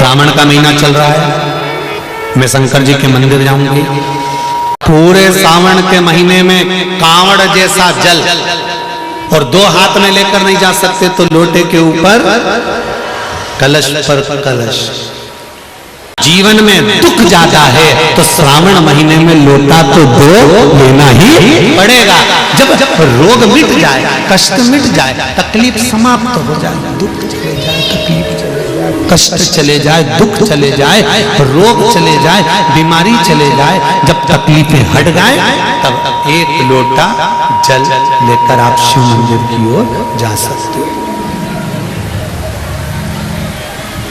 श्रावण का महीना चल रहा है, मैं शंकर जी के मंदिर जाऊंगी। पूरे सावन के महीने में कांवड़ जैसा जल और 2 हाथ में लेकर नहीं जा सकते, तो लोटे के ऊपर कलश पर कलश। जीवन में दुख ज्यादा है तो श्रावण महीने में लोटा तो 2 लेना ही पड़ेगा। जब रोग मिट जाए, कष्ट मिट जाए, तकलीफ समाप्त हो जाए, दुख चले जाए, तकलीफ चले जाए, कष्ट चले जाए, दुख चले जाए, रोग चले जाए, बीमारी चले जाए, जब तकलीफें हट जाए, तब 1 लोटा जल लेकर आप शिव मंदिर की ओर जा सकते हो।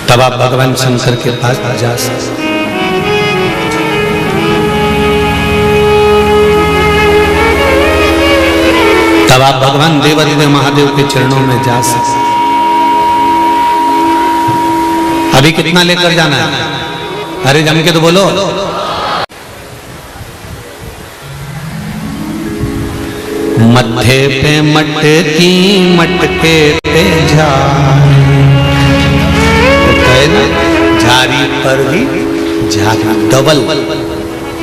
तब आप भगवान शंकर के पास जा सकते। तब आप भगवान देवादिदेव महादेव के चरणों में जा सकते। अभी कितना लेकर जाना है? अरे जम के तो बोलो। मत्थे पे मटकी मटके पे झारी पर भी झारी डबल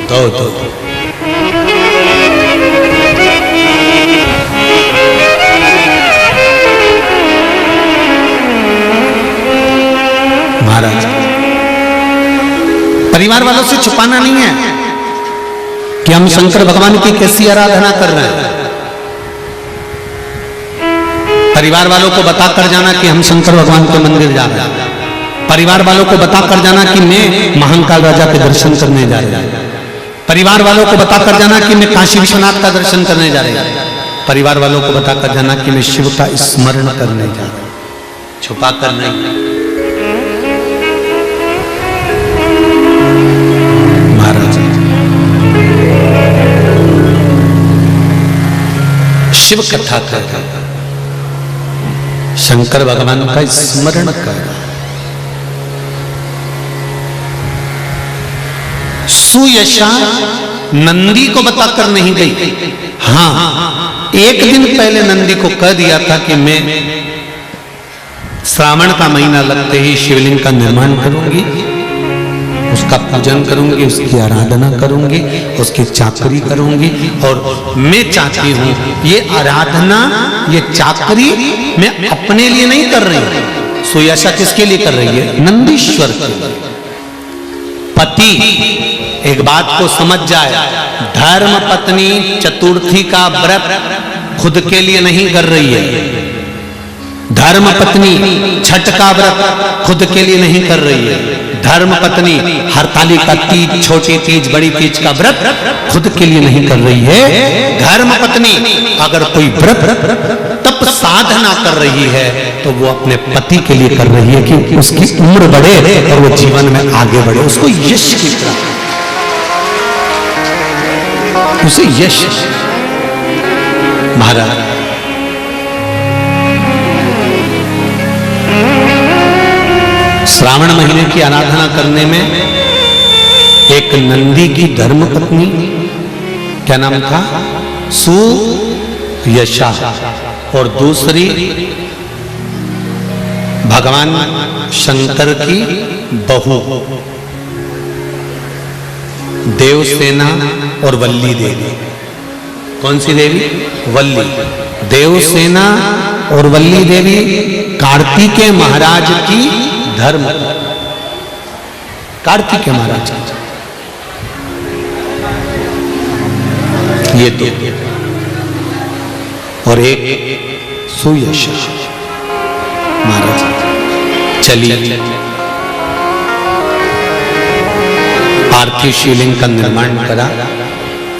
दो। महाराज, परिवार वालों से छुपाना नहीं है कि हम शंकर भगवान की कैसी आराधना कर रहे हैं। परिवार वालों को बताकर जाना कि हम शंकर भगवान के मंदिर जा रहे हैं। परिवार वालों को बताकर जाना कि मैं महाकाल राजा के दर्शन करने जा रहा हूं। परिवार वालों को बताकर जाना कि मैं काशी विश्वनाथ का दर्शन करने जा रहा हूं। परिवार वालों को बताकर जाना कि मैं शिव का स्मरण करने जा रहा हूं। छुपा कर नहीं। महाराज, शिव कथा कर, शंकर भगवान का स्मरण कर। सुयशा नंदी को बताकर नहीं गई। हाँ, 1 दिन पहले नंदी को कह दिया था कि मैं श्रावण का महीना लगते ही शिवलिंग का निर्माण करूंगी, उसका पूजन करूंगी, उसकी आराधना करूंगी, उसकी चाकरी करूंगी। और मैं चाहती हूं ये आराधना, ये चाकरी मैं अपने लिए नहीं कर रही हूं। सुयशा किसके लिए कर रही है? नंदीश्वर के लिए। पति एक बात को समझ जाए, धर्म पत्नी चतुर्थी का व्रत खुद के लिए नहीं कर रही है। धर्म पत्नी छठ का व्रत खुद के लिए नहीं कर रही है। धर्म पत्नी हरतालिका तीज, छोटी तीज, बड़ी तीज का व्रत खुद के लिए नहीं कर रही है। धर्म पत्नी अगर कोई व्रत तप साधना कर रही है तो वो अपने पति के लिए कर रही है कि उसकी उम्र बढ़े और वो जीवन में आगे बढ़े, उसको यश की प्राप्ति, उसे यश। महाराज, श्रावण महीने की आराधना करने में एक नंदी की धर्मपत्नी, क्या नाम था? सुयशा, और दूसरी भगवान शंकर की बहू देवसेना और वल्ली देवी। कौन सी देवी? वल्ली। देवसेना और वल्ली देवी कार्तिकेय महाराज की धर्म, कार्तिकेय महाराज, ये 2, और एक सुयशा महाराज। चलिए पार्थिव शिवलिंग का निर्माण करा,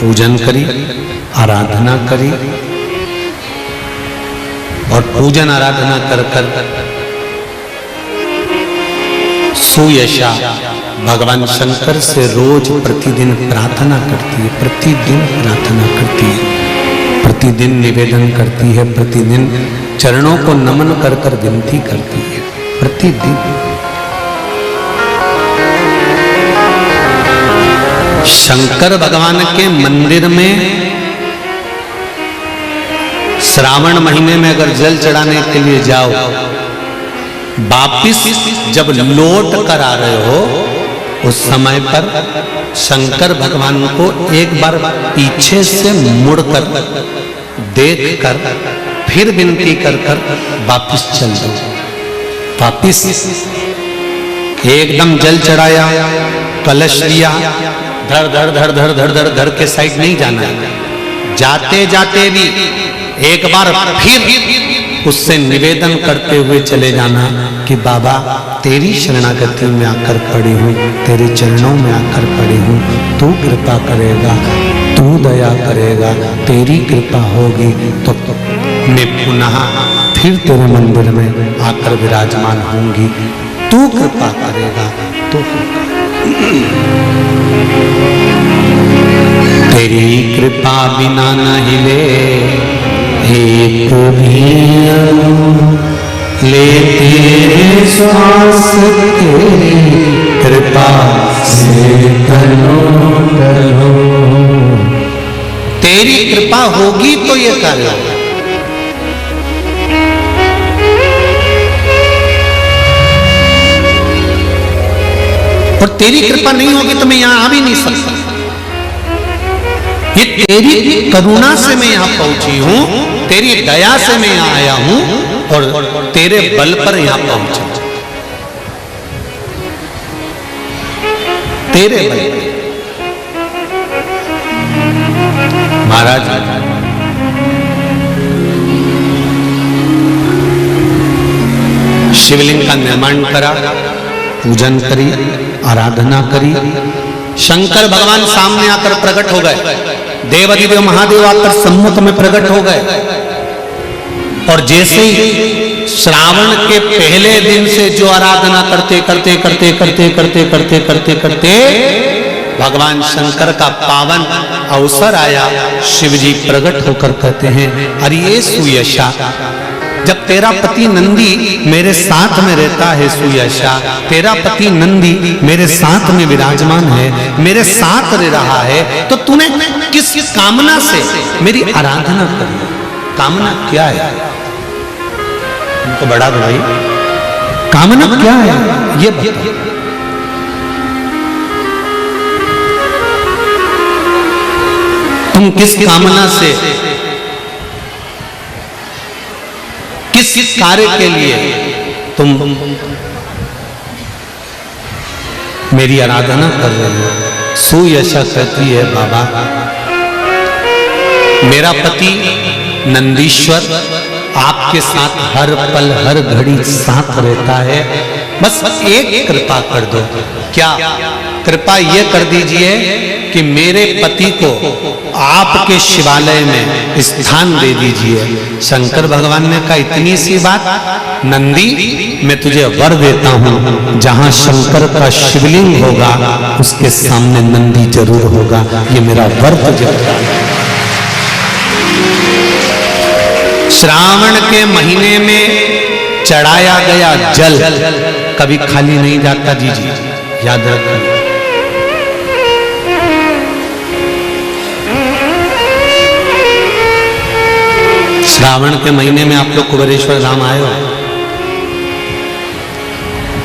पूजन करी, आराधना करी, और पूजन आराधना कर कर सुयशा भगवान शंकर से रोज प्रतिदिन प्रार्थना करती है, प्रतिदिन प्रार्थना करती है, प्रतिदिन निवेदन करती है, प्रतिदिन चरणों को नमन कर कर विनती करती है, प्रतिदिन। शंकर भगवान के मंदिर में श्रावण महीने में अगर जल चढ़ाने के लिए जाओ वापिस जब लौट कर आ रहे हो उस समय पर शंकर भगवान को एक बार पीछे से मुड़कर देखकर फिर विनती कर कर वापिस चल जाओ। वापिस एकदम जल चढ़ाया, कलश दिया, धर धर धर धर धर धर धर के साइड नहीं जाना है। जाते जाते भी एक बार फिर उससे निवेदन करते हुए चले जाना कि बाबा तेरी शरणागति में आकर पड़ी हूँ, तेरे चरणों में आकर पड़ी हूँ, तू कृपा करेगा, तू दया करेगा, तेरी कृपा होगी तो मैं पुनः फिर तेरे मंदिर में आकर विराजमान होंगी, तू कृपा करेगा तो तेरी कृपा बिना न हिले एक भी ले तेरे श्वास तेरी कृपा से टलो टलो। तेरी कृपा होगी तो ये कार्य होगा, और तेरी कृपा नहीं होगी तो मैं यहां आ भी नहीं सकता। ये तेरी करुणा से मैं यहां पहुंची हूं, तेरी दया से मैं यहां आया हूं और तेरे बल पर यहां पहुंचा, तेरे बल पर। महाराज शिवलिंग का निर्माण करा, पूजन करी, आराधना करी। शंकर भगवान सामने आकर प्रकट हो गए, देवाधिदेव महादेव आकर सम्मुख में प्रकट हो गए। और जैसे ही श्रावण के पहले दिन से जो आराधना करते करते करते करते करते करते करते करते भगवान शंकर का पावन अवसर आया, शिव जी प्रकट होकर कहते हैं, अरे सुयशा, जब तेरा पति नंदी मेरे साथ में रहता है, सुयशा तेरा पति नंदी मेरे साथ में विराजमान है, मेरे साथ रह रहा है, तो तूने किस कामना से मेरी आराधना करी? कामना क्या है? तुमको बड़ा भाई कामना क्या है ये बताओ। तुम किस कामना से, किस कार्य के लिए तुम मेरी आराधना कर रहे हो? सुयशा कहती है, बाबा मेरा पति नंदीश्वर आपके साथ हर पल हर घड़ी साथ रहता है, बस एक कृपा कर दो। क्या कृपा ये कर दीजिए कि मेरे पति को आपके शिवालय में स्थान दे दीजिए। शंकर भगवान ने कहा, इतनी सी बात? नंदी मैं तुझे वर देता हूं, जहां शंकर का शिवलिंग होगा उसके सामने नंदी जरूर होगा, ये मेरा वर तुझे। श्रावण के महीने में चढ़ाया गया जल कभी खाली नहीं जाता, जी जी याद रखना। श्रावण के महीने में आप लोग कुबेरेश्वर धाम आए हो,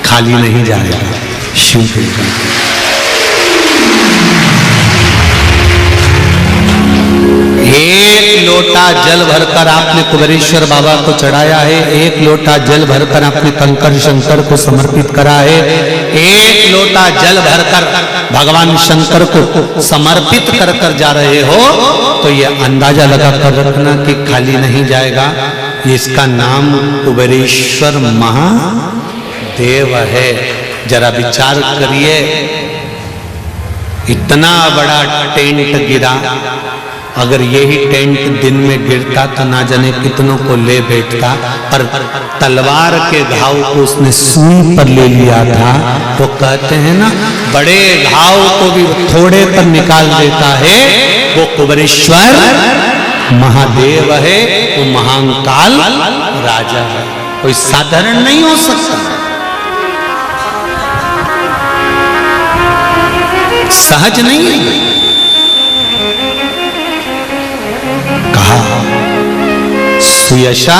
खाली नहीं जाएगा शिव के। एक लोटा जल भरकर आपने कुबेरेश्वर बाबा को चढ़ाया है, एक लोटा जल भरकर आपने कंकर शंकर को समर्पित करा है, एक लोटा जल भरकर भगवान शंकर को समर्पित कर कर जा रहे हो, तो ये अंदाजा लगा कर रखना कि खाली नहीं जाएगा। इसका नाम कुबेरेश्वर महादेव है। जरा विचार करिए, इतना बड़ा टेंट गिरा, अगर यही टेंट दिन में गिरता तो ना जाने कितनों को ले बैठता, पर तलवार के घाव को उसने सुई पर ले लिया था। तो कहते हैं ना, बड़े घाव को भी थोड़े पर निकाल देता है, वो कुबेरेश्वर महादेव है, वो महाकाल राजा है, कोई साधारण नहीं हो सकता, सहज नहीं है। कहा सुयशा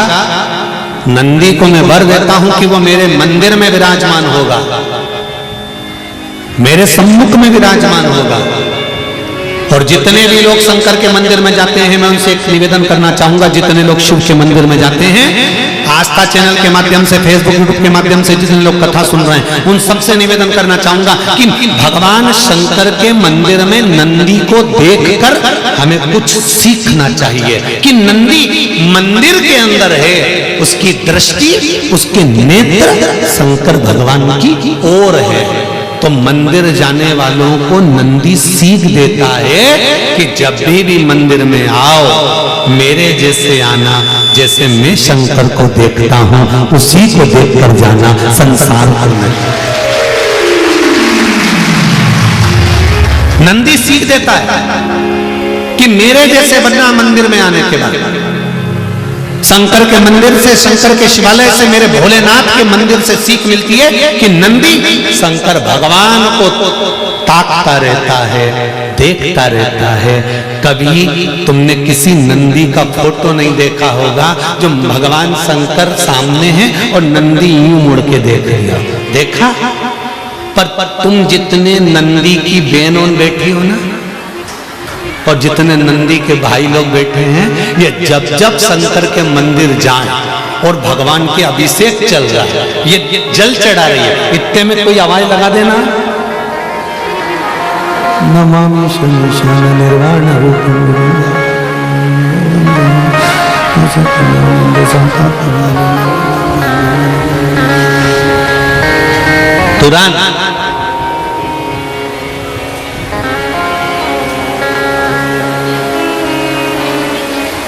नंदी को मैं वर देता हूं कि वो मेरे मंदिर में विराजमान होगा, मेरे सम्मुख में विराजमान होगा। और जितने भी लोग शंकर के मंदिर में जाते हैं, मैं उनसे एक निवेदन करना चाहूंगा, जितने लोग शिव के मंदिर में जाते हैं, आस्था चैनल के माध्यम से, फेसबुक यूट्यूब के माध्यम से जितने लोग कथा सुन रहे हैं, उन सबसे निवेदन करना चाहूंगा कि भगवान शंकर के मंदिर में नंदी को देखकर हमें कुछ सीखना चाहिए कि नंदी मंदिर के अंदर है, उसकी दृष्टि, उसके नेत्र शंकर भगवान की ओर है। तो मंदिर जाने वालों को नंदी सीख देता है कि जब भी मंदिर में आओ, मेरे जैसे आना, जैसे मैं शंकर को देखता हूं उसी को देखकर जाना, संसार को नहीं। नंदी सीख देता है कि मेरे जैसे बनना मंदिर में आने के बाद। शंकर के मंदिर से, शंकर के शिवालय से, मेरे भोलेनाथ के मंदिर से सीख मिलती है कि नंदी शंकर भगवान को ताकता रहता है, देखता रहता है। कभी तुमने किसी नंदी का फोटो नहीं देखा होगा जो भगवान शंकर सामने है और नंदी यूं मुड़ के देख रही हो, देखा? पर तुम जितने नंदी की बहनों बैठी हो ना, और जितने नंदी के भाई लोग बैठे हैं, ये जब जब शंकर के मंदिर जाएं और भगवान के अभिषेक चल रहा है, ये जल चढ़ा रही है, इतने में कोई आवाज लगा देना, नमामि शंकर निर्वाण रूपम तुरंत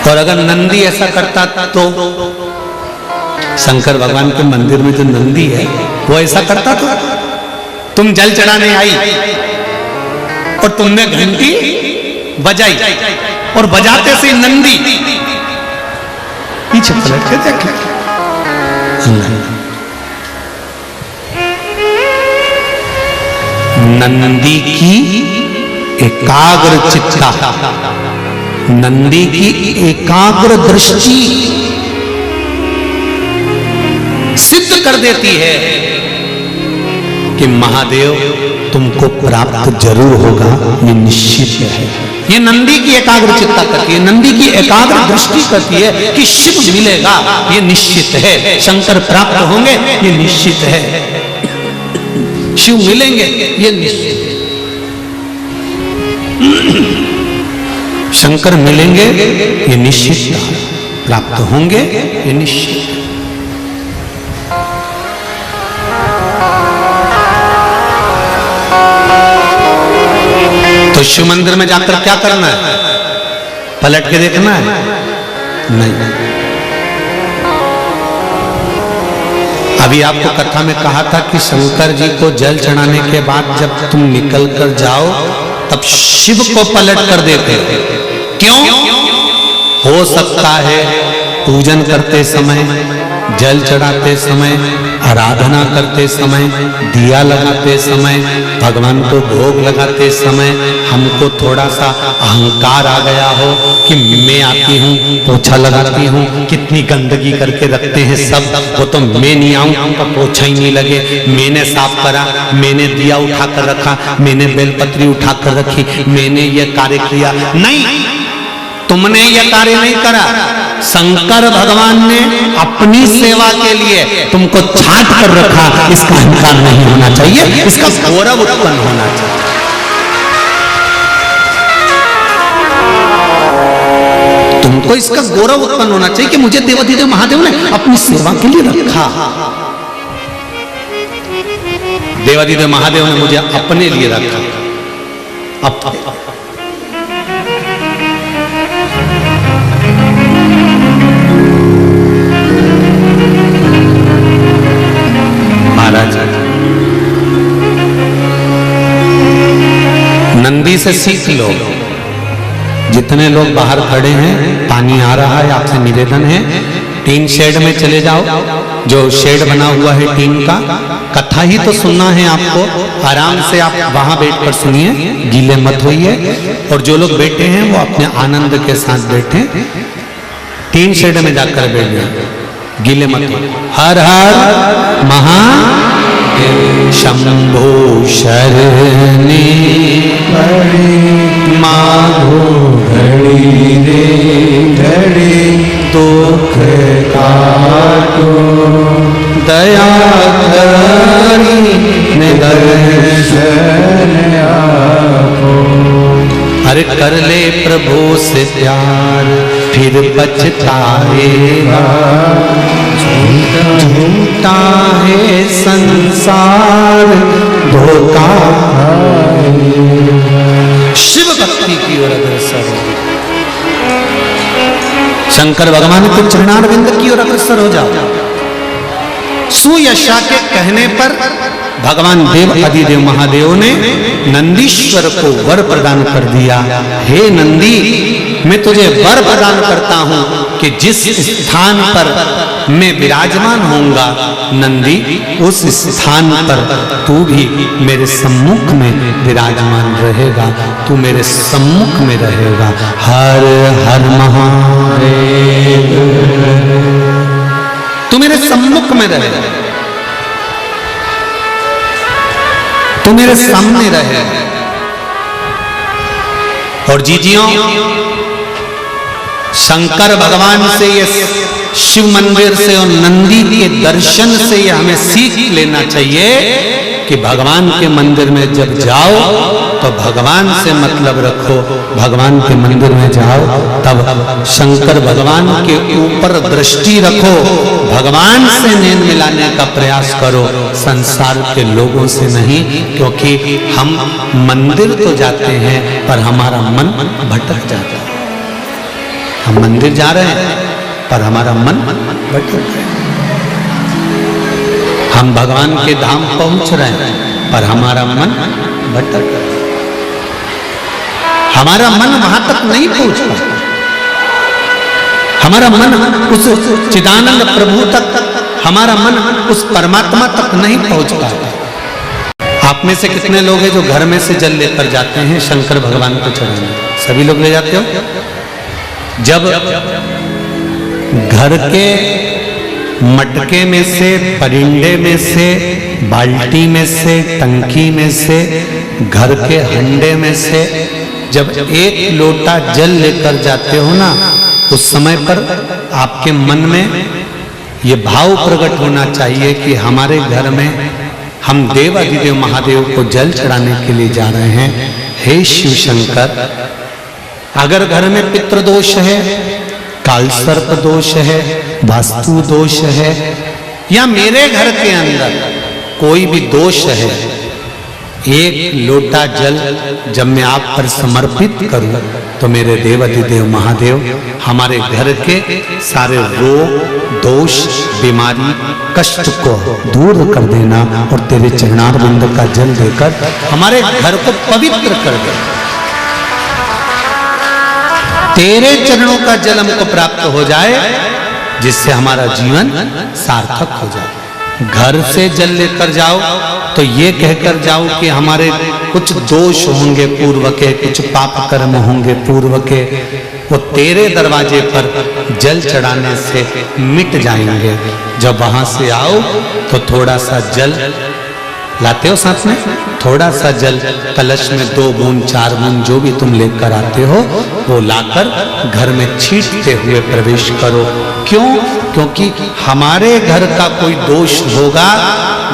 और अगर नंदी ऐसा करता तो शंकर भगवान के मंदिर में जो नंदी है वो ऐसा करता तो तुम जल चढ़ाने आई और तुमने घंटी बजाई और बजाते से नंदी पीछे पलट के देख, नंदी की एकाग्र चित्ता, नंदी की एकाग्र दृष्टि सिद्ध कर देती है कि महादेव तुमको प्राप्त जरूर होगा, ये निश्चित है। ये नंदी की एकाग्र चित्ता करती है, नंदी की एकाग्र दृष्टि करती है कि शिव मिलेगा, ये निश्चित है। शंकर प्राप्त होंगे, ये निश्चित है। शिव मिलेंगे, ये निश्चित है। शंकर मिलेंगे, ये निश्चित है। प्राप्त होंगे, ये निश्चित है। तो शिव मंदिर में जाकर क्या करना है? पलट के देखना है? नहीं। अभी आपको कथा में कहा था कि शंकर जी को जल चढ़ाने के बाद जब तुम निकल कर जाओ तब शिव को पलट कर देते। क्यों? हो सकता है पूजन करते समय, जल चढ़ाते समय, आराधना करते समय, दिया लगाते समय, भगवान को भोग लगाते समय हमको थोड़ा सा अहंकार आ गया हो कि मैं आती हूँ, पोछा लगाती हूँ, कितनी गंदगी करके रखते हैं सब, वो तो मैं नहीं आऊँ तो पोछा ही नहीं लगे, मैंने साफ करा, मैंने दिया उठाकर रखा, मैंने बेलपत्री उठाकर रखी, मैंने ये कार्य किया। नहीं, तुमने यह कार्य नहीं करा। शंकर भगवान ने अपनी सेवा के लिए तुमको छांट कर रखा। इसका अहंकार नहीं होना चाहिए, इसका गौरव उत्पन्न होना चाहिए। तुमको इसका गौरव उत्पन्न होना चाहिए कि मुझे देवाधिदेव महादेव ने अपनी सेवा के लिए रखा। देवाधिदेव महादेव ने मुझे अपने लिए रखा। महाराज नंदी से सीख लो। जितने लोग बाहर खड़े हैं, पानी आ रहा है, आपसे निवेदन है टीन शेड में चले जाओ। जो शेड बना हुआ है टीन का, कथा ही तो सुनना है आपको, आराम से आप वहां बैठकर सुनिए, गीले मत होइए। और जो लोग बैठे हैं वो अपने आनंद के साथ बैठे, टीन शेड में जाकर बैठ जाए। गिले मत हो। हर हर महादेव शंभो शरणे माधो घड़ी रे घड़ी दुख काटो दया करी दर्शन आपो। अरे कर ले प्रभु से प्यार फिर पछताएगा, झूठा है संसार धोखा। शिव भक्ति की ओर अग्रसर हो, शंकर भगवान के चरणारविंद की ओर अग्रसर हो जाओ। सुयशा के कहने पर भगवान देव आदिदेव महादेव ने नंदीश्वर को वर प्रदान कर दिया। हे नंदी, मैं तुझे वर प्रदान करता हूं कि जिस स्थान पर मैं विराजमान होऊंगा नंदी, उस स्थान पर तू भी मेरे सम्मुख में विराजमान रहेगा, तू मेरे सम्मुख में रहेगा। हर हर महादेव, तू मेरे सम्मुख में रहेगा, तू मेरे सामने रहे। और जीजियों, शंकर भगवान से ये शिव मंदिर से और नंदी के दर्शन से ये हमें सीख लेना चाहिए कि भगवान के मंदिर में जब जाओ तो भगवान से मतलब रखो। भगवान के मंदिर में जाओ तब शंकर भगवान के ऊपर दृष्टि रखो, भगवान से नैन मिलाने का प्रयास करो, संसार के लोगों से नहीं। क्योंकि हम मंदिर तो जाते हैं पर हमारा मन भटक जाता है। हम मंदिर जा रहे हैं पर हमारा मन भटक रहा है। हम भगवान के धाम पहुंच रहे हैं पर हमारा मन भटक रहा है। हमारा मन वहां तक नहीं पहुंच पाता, हमारा मन उस चिदानंद प्रभु तक, हमारा मन उस परमात्मा तक नहीं पहुंच पाता। आप में से कितने लोग हैं जो घर में से जल लेकर जाते हैं शंकर भगवान को चढ़ाने? सभी लोग ले जाते हो? जब घर के मटके में से, परिंडे में से, बाल्टी में से, टंकी में से, घर के हंडे में से जब एक लोटा जल लेकर जाते हो ना, उस समय पर आपके मन में ये भाव प्रकट होना चाहिए कि हमारे घर में हम देव आदिदेव महादेव को जल चढ़ाने के लिए जा रहे हैं। हे शिव शंकर, अगर घर में पितृदोष है, कालसर्प दोष है, वास्तु दोष है, या मेरे घर के अंदर कोई भी दोष है, एक लोटा जल जब मैं आप पर समर्पित करूं तो मेरे देवाधिदेव महादेव हमारे घर के सारे रोग, दोष, बीमारी, कष्ट को दूर कर देना और तेरे चरणारविंद का जल देकर हमारे घर को पवित्र कर दे। तेरे चरणों का जल हमको प्राप्त हो जाए जिससे हमारा जीवन सार्थक हो जाए। घर से जल लेकर जाओ तो ये कहकर जाओ कि हमारे कुछ दोष होंगे पूर्व के, कुछ पाप कर्म होंगे पूर्व के, वो तेरे दरवाजे पर जल चढ़ाने से मिट जाएंगे। जब वहां से आओ तो थोड़ा सा जल लाते हो साथ में, थोड़ा सा जल कलश में 2 बूंद 4 बूंद जो भी तुम लेकर आते हो वो लाकर घर में छींटते हुए प्रवेश करो। क्यों? क्योंकि हमारे घर का कोई दोष होगा,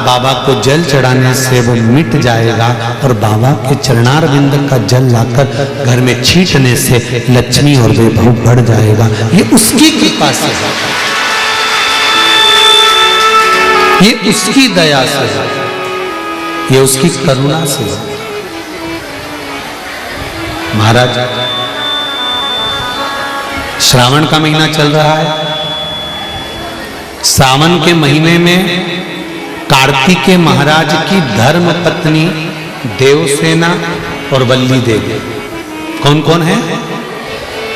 बाबा को जल चढ़ाने से वो मिट जाएगा और बाबा के चरणारविंद का जल लाकर घर में छींटने से लक्ष्मी और वैभव बढ़ जाएगा। ये उसकी कृपा से, ये उसकी दया से, ये उसकी करुणा से। महाराज, श्रावण का महीना चल रहा है। सावन के महीने में कार्तिकेय महाराज की धर्म पत्नी देवसेना और वल्ली देवी, कौन कौन है?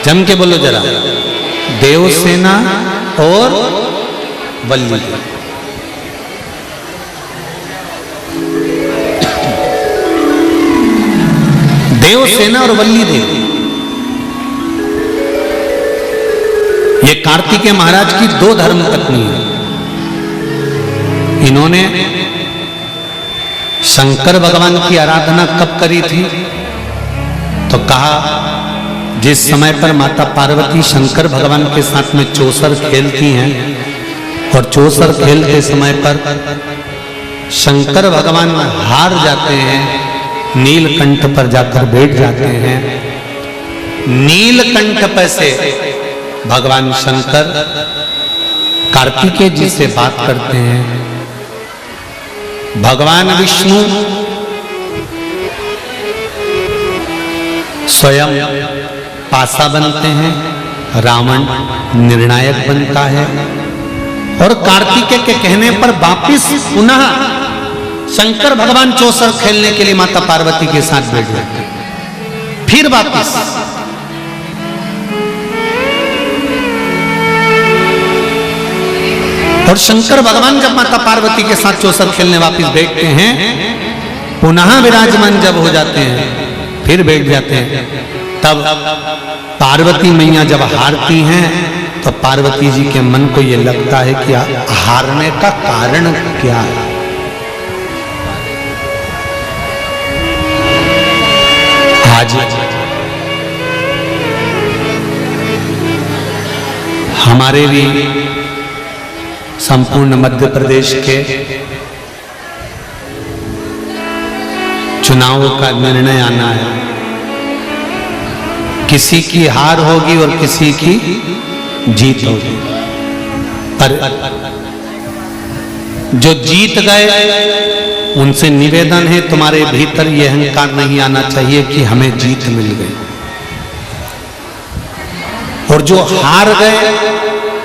जम के बोलो जरा। देवसेना और वल्ली देवी। देवसेना और वल्ली देवी ये कार्तिकेय महाराज की 2 धर्म पत्नी है। इन्होंने शंकर भगवान की आराधना कब करी थी? तो कहा जिस समय पर माता पार्वती शंकर भगवान के साथ में चौसर खेलती हैं और चौसर खेलते समय पर शंकर भगवान हार जाते हैं, नीलकंठ पर जाकर बैठ जाते हैं। नीलकंठ पर से भगवान शंकर कार्तिकेय जी से बात करते हैं। भगवान विष्णु स्वयं पासा बनते हैं, रावण निर्णायक बनता है और कार्तिकेय के कहने पर वापिस पुनः शंकर भगवान चौसर खेलने के लिए माता पार्वती के साथ बैठ जाते हैं। फिर वापिस और शंकर भगवान जब माता पार्वती के साथ चौसर खेलने वापिस बैठते हैं, पुनः विराजमान जब हो जाते हैं, फिर बैठ जाते हैं। तब पार्वती मैया जब हारती हैं तो पार्वती जी के मन को यह लगता है कि हारने का कारण क्या है। आज हमारे भी संपूर्ण मध्य प्रदेश के चुनाव का निर्णय आना है। किसी की हार होगी और किसी की जीत होगी, पर जो जीत गए उनसे निवेदन है तुम्हारे भीतर यह अहंकार नहीं आना चाहिए कि हमें जीत मिल गई, और जो हार गए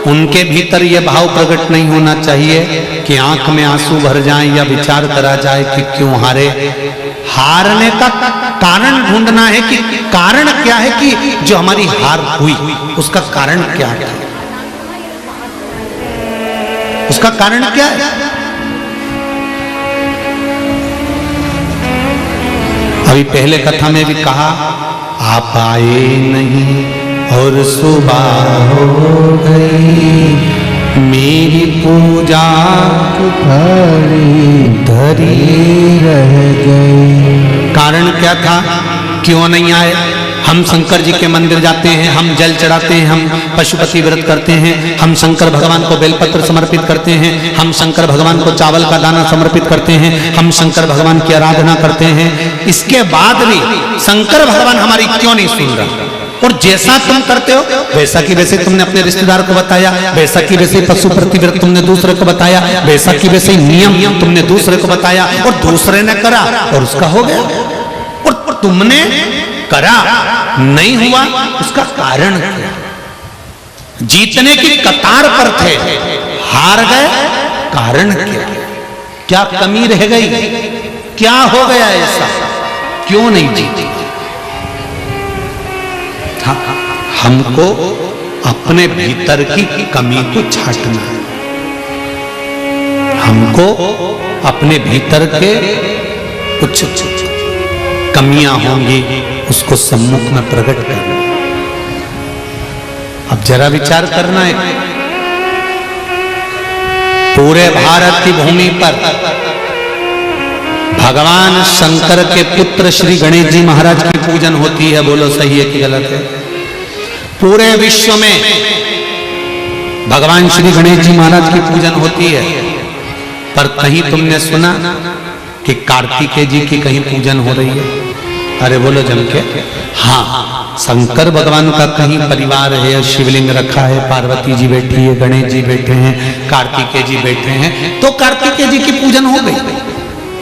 उनके भीतर यह भाव प्रकट नहीं होना चाहिए कि आंख में आंसू भर जाएं या विचार करा जाए कि क्यों हारे। हारने का कारण ढूंढना है कि कारण क्या है कि जो हमारी हार हुई उसका कारण क्या है, उसका कारण क्या है। अभी पहले कथा में भी कहा आप आए नहीं और सुबह हो गई, मेरी पूजा धरी रह गई। कारण क्या था, क्यों नहीं आए? हम शंकर जी के मंदिर जाते हैं, हम जल चढ़ाते हैं, हम पशुपति व्रत करते हैं, हम शंकर भगवान को बेलपत्र समर्पित करते हैं, हम शंकर भगवान को चावल का दाना समर्पित करते हैं, हम शंकर भगवान की आराधना करते हैं। इसके बाद भी शंकर भगवान हमारी क्यों नहीं सुन रहा? और जैसा तुम करते हो वैसा की वैसे तुमने अपने रिश्तेदार को बताया, वैसा की वैसे पशु प्रतिव्रत तुमने दूसरे को बताया, वैसा की वैसे नियम तुमने दूसरे को बताया और दूसरे ने करा और उसका हो गया, और तुमने करा नहीं हुआ, उसका कारण क्या? जीतने की कतार पर थे, हार गए, कारण क्या? क्या कमी रह गई? क्या हो गया ऐसा, क्यों नहीं जीते? हमको अपने भीतर की कमी को छांटना है, हमको अपने भीतर के कुछ कमियां होंगी उसको सम्मुख में प्रकट करना। अब जरा विचार करना है, पूरे भारत की भूमि पर भगवान शंकर के पुत्र श्री गणेश जी महाराज की पूजन होती है, बोलो सही है कि गलत है? पूरे विश्व में भगवान श्री गणेश जी महाराज की पूजन होती है, पर कहीं तुमने सुना कि कार्तिकेय जी की कहीं पूजन हो रही है? अरे बोलो जम के। हाँ, शंकर भगवान का कहीं परिवार है, शिवलिंग रखा है, पार्वती जी बैठी है, गणेश जी बैठे हैं, कार्तिकेय जी बैठे हैं, तो कार्तिकेय जी की पूजन हो गई।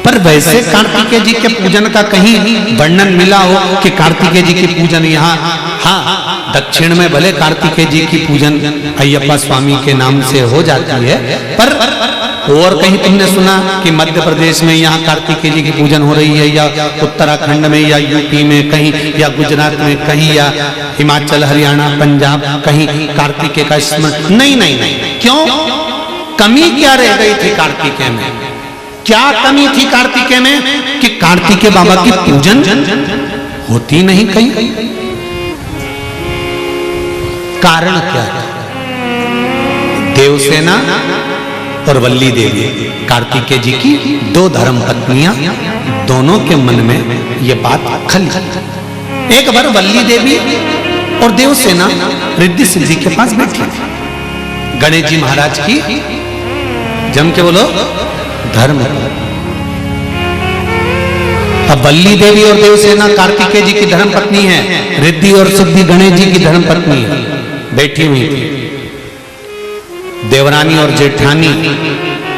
पर वैसे कार्तिकेय जी के पूजन का कहीं वर्णन मिला हो कि कार्तिकेय जी की पूजन यहाँ, हाँ दक्षिण में भले कार्तिकेय जी की पूजन अय्यप्पा स्वामी के नाम से हो जाती है, पर और कहीं तुमने सुना कि मध्य प्रदेश में यहाँ कार्तिकेय जी की पूजन हो रही है, या उत्तराखंड में, या यूपी में कहीं, या गुजरात में कहीं, या हिमाचल हरियाणा पंजाब कहीं कार्तिकेय का स्मरण? नहीं नहीं नहीं। क्यों? कमी क्या रह गई थी कार्तिकेय में? क्या कमी थी कार्तिकेय में कि कार्तिकेय बाबा की पूजन होती नहीं कहीं? कारण क्या है? देवसेना और वल्ली देवी, कार्तिकेय जी की दो धर्म पत्नियां, दोनों के मन में यह बात खली। एक बार वल्ली देवी और देवसेना रिद्धि सिद्धि के पास बैठी थी, गणेश जी महाराज की जम के बोलो धर्म। अब वल्ली देवी और देवसेना कार्तिकेय जी की धर्म पत्नी है, रिद्धि और सिद्धि गणेश जी की धर्म पत्नी है, बैठी हुई थी। देवरानी और जेठानी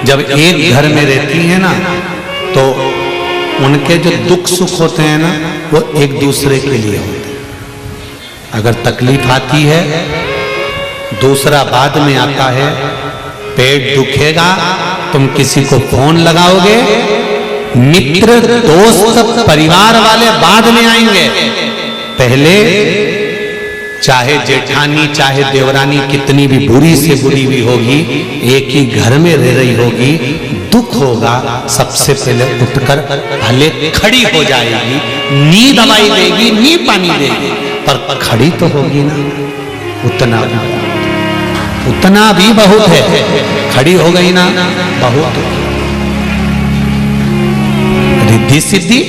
जब एक घर में रहती है ना, तो उनके जो दुख सुख होते हैं ना, वो एक दूसरे के लिए होते हैं। अगर तकलीफ आती है, दूसरा बाद में आता है, पेट दुखेगा, तुम किसी को फोन लगाओगे, मित्र दोस्त परिवार वाले बाद में आएंगे, पहले चाहे जेठानी चाहे देवरानी कितनी भी बुरी से बुरी भी होगी, एक ही घर में रह रही होगी, दुख होगा, सबसे पहले उठकर भले खड़ी हो जाएगी, नी दवाई देगी, नी पानी देगी, पर खड़ी तो होगी ना। उतना भी बहुत है, खड़ी हो गई ना बहुत। रिद्धि सिद्धि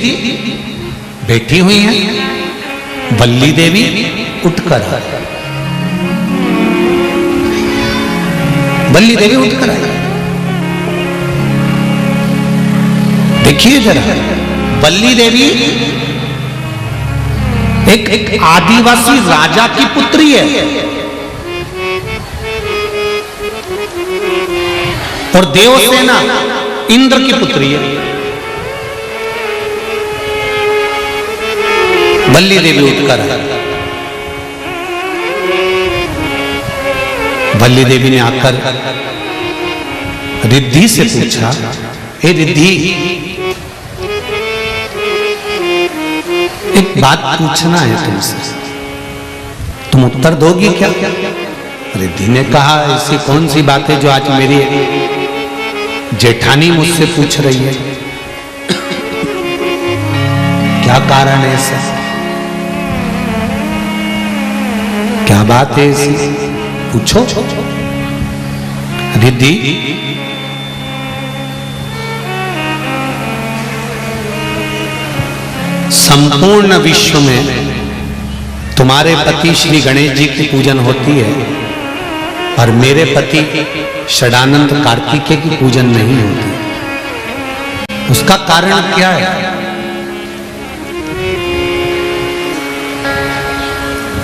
बैठी हुई है, वल्ली देवी उठकर आई, वल्ली देवी उठकर आई। देखिए जरा, वल्ली देवी एक आदिवासी राजा की पुत्री है, और देवसेना इंद्र की पुत्री है। वल्ली देवी उठकर आई। वल्ली देवी ने आकर रिद्धि से पूछा, हे रिद्धि, एक बात पूछना है तुमसे, तुम उत्तर दोगी क्या? रिद्धि ने कहा, ऐसी कौन सी बात है जो आज मेरी जेठानी मुझसे पूछ रही है? क्या कारण है ऐसा? क्या बात है ऐसी? पूछो। रिद्धि, संपूर्ण विश्व में तुम्हारे पति श्री गणेश जी की पूजन होती है, और मेरे पति षडानंद कार्तिकेय की पूजन नहीं होती। उसका कारण क्या है?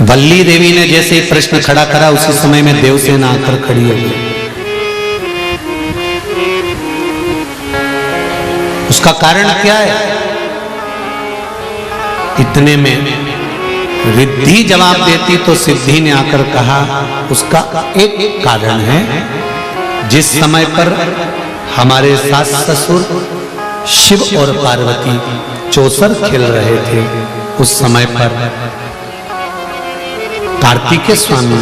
वल्ली देवी ने जैसे ही प्रश्न खड़ा करा, उसी समय में देवसेना आकर खड़ी हो गई। उसका कारण क्या है? इतने में रिद्धि जवाब देती तो सिद्धि ने आकर कहा, उसका एक कारण है, जिस समय पर हमारे सास ससुर शिव और पार्वती चौसर खेल रहे थे, उस समय पर कार्तिकेय स्वामी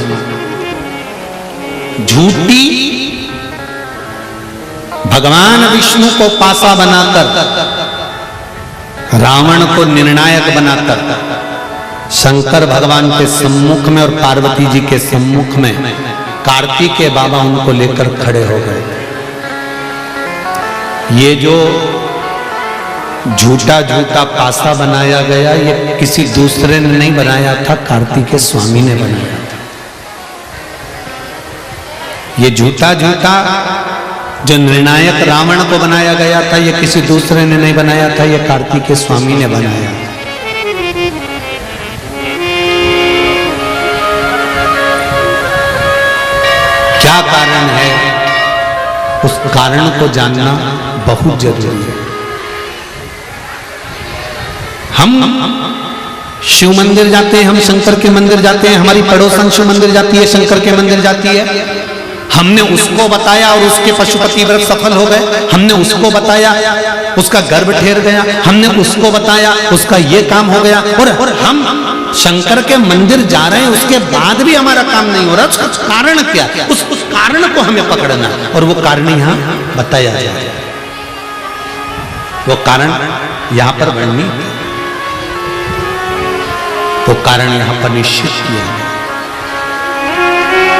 झूठी भगवान विष्णु को पासा बनाकर, रावण को निर्णायक बनाकर, शंकर भगवान के सम्मुख में और पार्वती जी के सम्मुख में कार्तिकेय बाबा उनको लेकर खड़े हो गए। ये जो झूठा झूठा पासा बनाया गया, ये किसी दूसरे ने नहीं बनाया था, कार्तिकेय स्वामी ने बनाया था। ये झूठा झूठा जो निर्णायक रावण को बनाया गया था, ये किसी दूसरे ने नहीं बनाया था, ये कार्तिकेय स्वामी ने बनाया था। क्या कारण है, उस कारण को जानना बहुत जरूरी है। हम शिव मंदिर जाते हैं, हम शंकर के मंदिर जाते हैं, हमारी पड़ोसन शिव मंदिर जाती है, शंकर के मंदिर जाती है। हमने उसको बताया और उसके पशुपति व्रत सफल हो गए, हमने उसको बताया उसका गर्भ ठहर गया, हमने उसको बताया उसका ये काम हो गया, और हम शंकर के मंदिर जा रहे हैं, उसके बाद भी हमारा काम नहीं हो रहा। उसका कारण क्या? उस कारण को हमें पकड़ना, और वो कारण यहां बताया जाए। वो कारण यहां पर वर्णित, वो कारण यहां पर निश्चित किया।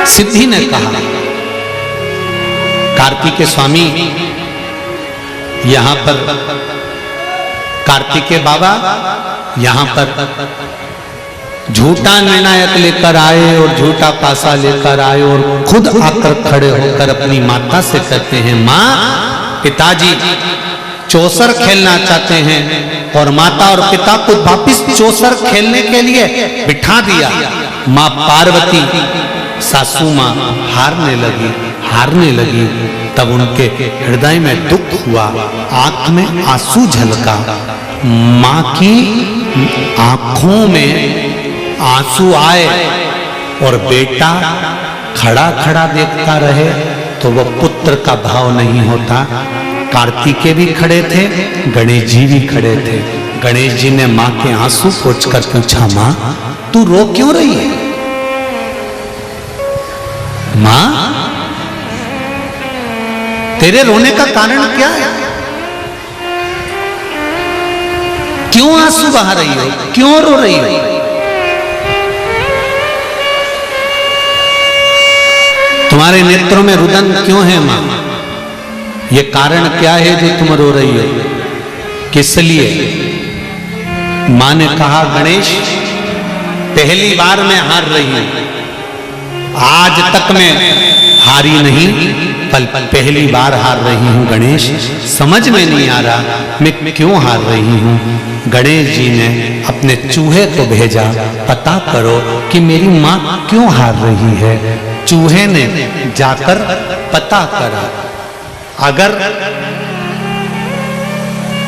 सिद्धि ने कहा, कार्तिकेय स्वामी यहां पर, कार्तिकेय बाबा यहां पर झूठा निर्णायक लेकर आए और झूठा पासा लेकर आए और खुद आकर खड़े होकर अपनी माता से कहते हैं, मां पिताजी चौसर खेलना चाहते हैं, और माता और पिता को वापिस चौसर खेलने के लिए बिठा दिया। मां पार्वती सासू मां हारने लगी। तब उनके हृदय में दुख हुआ, आंख में आंसू झलका। मां की आंखों में आंसू आए और बेटा खड़ा खड़ा देखता रहे तो वो पुत्र का भाव नहीं होता। कार्तिकेय भी खड़े थे, गणेश जी भी खड़े थे। गणेश जी ने मां के आंसू पोंछकर पूछा, मां तू रो क्यों रही है? मां तेरे रोने का कारण क्या है? क्यों आंसू बहा रही हो? क्यों रो रही हो? तुम्हारे नेत्रों में रुदन क्यों है मां? ये कारण क्या है जो तुम रो रही हो? किस लिए? मां ने कहा, गणेश पहली बार मैं हार रही हूं, आज तक मैं हारी नहीं, पहली बार हार रही हूं। गणेश समझ में नहीं आ रहा मैं क्यों हार रही हूं। गणेश जी ने अपने चूहे को भेजा, पता करो कि मेरी मां क्यों हार रही है। चूहे ने जाकर पता करा, अगर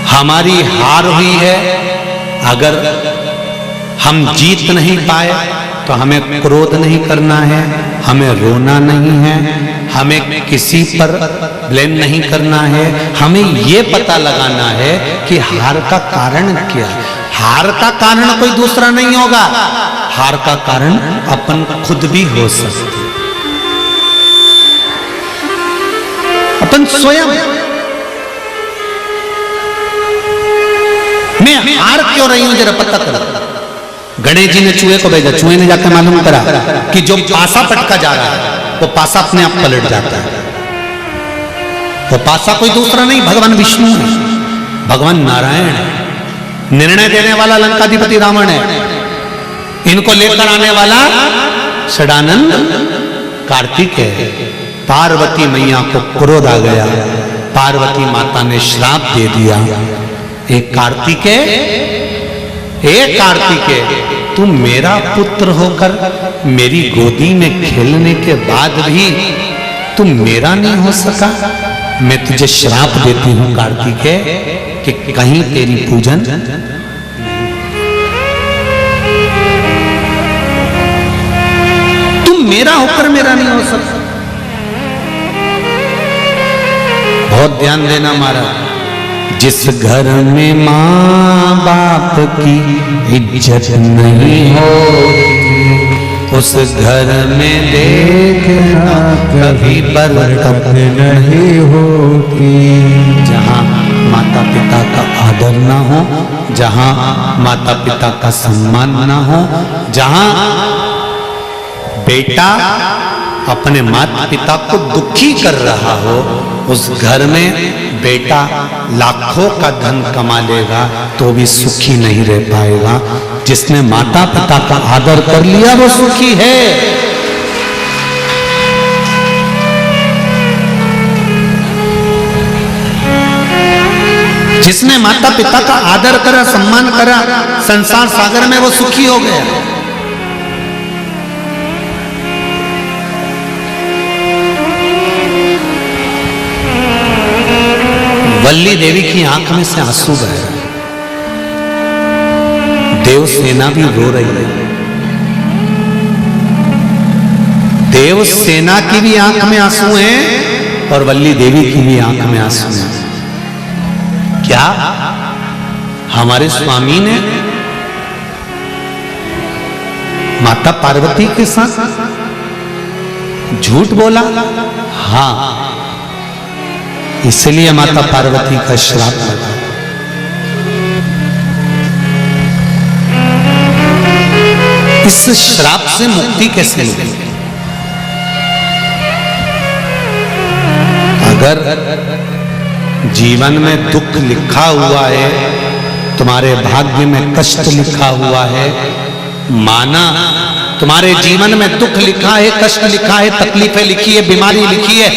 हमारी हार हुई है, अगर हम जीत नहीं पाए तो हमें क्रोध नहीं करना है, हमें रोना नहीं है, हमें किसी पर ब्लेम नहीं करना है। हमें ये पता लगाना है कि हार का कारण क्या है। हार का कारण कोई दूसरा नहीं होगा, हार का कारण अपन खुद भी हो सकते, अपन स्वयं। मैं हार क्यों रही हूं, जरा पता करो। गणेश जी ने चूहे को भेजा, चूहे ने जाकर मालूम करा कि जो पासा पटका जा रहा है वो पासा अपने आप पलट जाता है। वो पासा कोई दूसरा नहीं, भगवान विष्णु है, भगवान नारायण है। निर्णय देने वाला लंकाधिपति रावण है, इनको लेकर आने वाला षडानंद कार्तिकेय है। पार्वती मैया को क्रोध आ गया, पार्वती माता ने श्राप दे दिया, एक कार्तिकेय तू मेरा पुत्र होकर मेरी गोदी में खेलने के बाद भी तू मेरा नहीं हो सका। मैं तुझे श्राप देती हूं कार्तिकेय कि कहीं तेरी पूजन, तुम मेरा होकर मेरा नहीं हो सकता। बहुत ध्यान देना महाराज, जिस घर में माँ बाप की इज्जत नहीं हो, उस घर में देखना कभी बरकत नहीं होती। जहाँ माता पिता का आदर ना हो, जहाँ माता पिता का सम्मान ना हो, जहाँ बेटा अपने माता पिता को दुखी कर रहा हो, उस घर में बेटा लाखों का धन कमा लेगा तो भी सुखी नहीं रह पाएगा। जिसने माता पिता का आदर कर लिया वो सुखी है। जिसने माता पिता का आदर करा, सम्मान करा, संसार सागर में वो सुखी हो गया। वल्ली देवी की आंख में से आंसू बह रहे, देवसेना भी रो रही है। देवसेना की भी आंख में आंसू हैं और वल्ली देवी की भी आंख में आंसू हैं। क्या हमारे स्वामी ने माता पार्वती के साथ झूठ बोला? हाँ, इसलिए माता पार्वती का श्राप लगा। इस श्राप से मुक्ति कैसे मिलेगी? अगर जीवन में दुख लिखा हुआ है, तुम्हारे भाग्य में कष्ट लिखा हुआ है, माना तुम्हारे जीवन में दुख लिखा है, कष्ट लिखा है, तकलीफें लिखी है, बीमारी लिखी है,